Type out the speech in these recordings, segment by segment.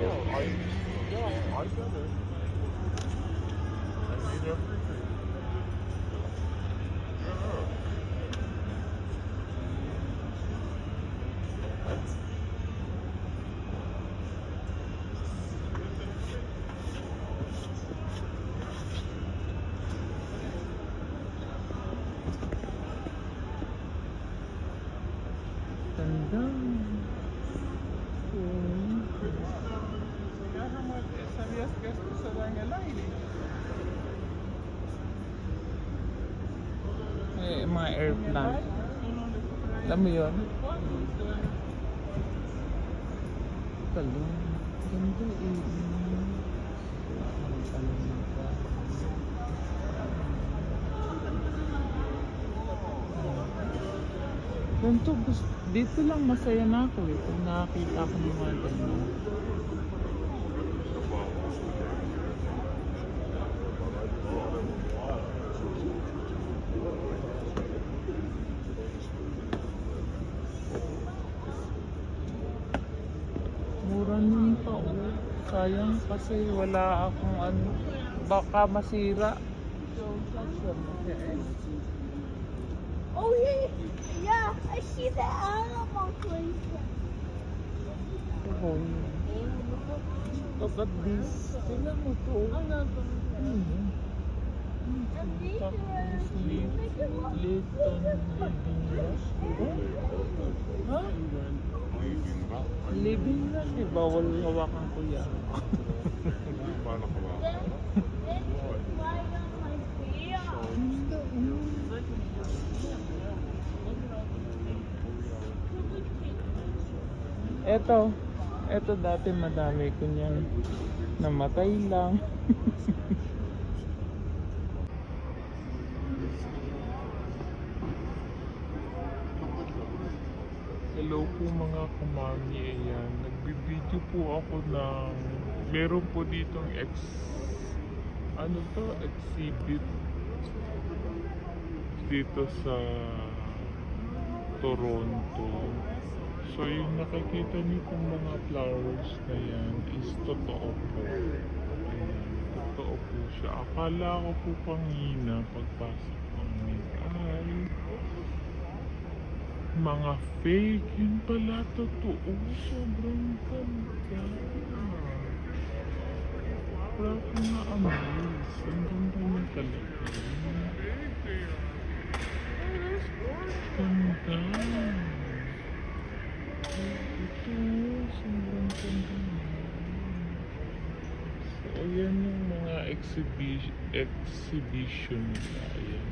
Yeah, I get it. I need everything. Ganda. Eh, mga airplant. Alam mo yun? Talong. Ganda eh. Ganito, dito lang masaya na ako eh. Kung nakakita ko ng mga ganyan. Mura nun pa oh. Sayang kasi wala akong ano. Baka masira. Oh yeah, I see the animal place. Oh, look at this. Tingnan mo to. Tapos Leighton Living. Ha? Living na si bawal hawakan ko yan. Paano ka ba? Eto dati madami ko niyan. Namatay lang. Hello po mga kamami, ayan. Nagbibideo po ako ng meron po ditong exhibit dito sa Toronto. So yung nakikita niyo pong mga flowers na yan is totoo po. Ayan, totoo po siya. Akala ko po pangina pagpasok ko ay mga fake, yun pala totoo. Sobrang ganda. Wala ko na-amaze. Ang ganda niya talaga. Ganda. Ito, sobrang ganda niya. So, ayan yung mga exhibition nila. Ayan.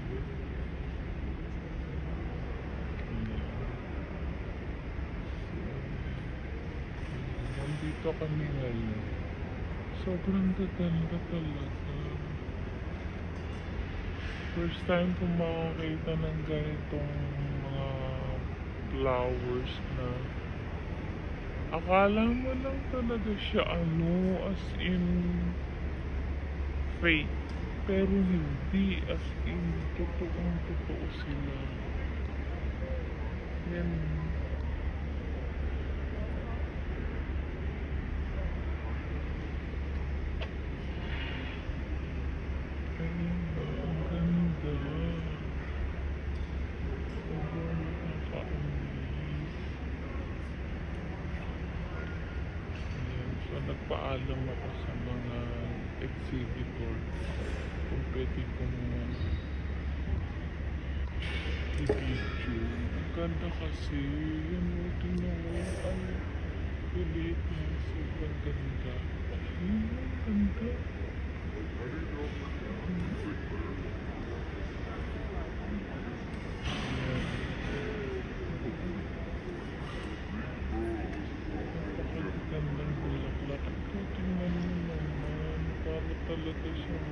Dito kami ngayon. Sobrang gaganda talaga. First time ko makakita ng ganitong mga flowers na akala mo lang talaga siya as in fake. Pero hindi, as in totoo sila. Yan. Nagpaalam ako sa mga exhibitor kung pwede kong i-video. Ang ganda kasi yan mo, tingnan mo ang pilit na sobrang ganda. Ang ganda. Napakagandang bulaklak. Tingnan mo naman, para talaga siyang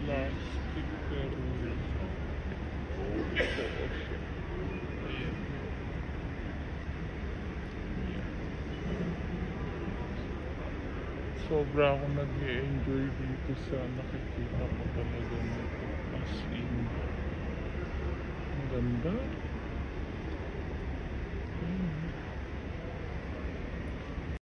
plastic pero totoo siya. Ayan. Sobra ako nag-i-enjoy dito sa nakikita ko talaga nito. As in, ang ganda.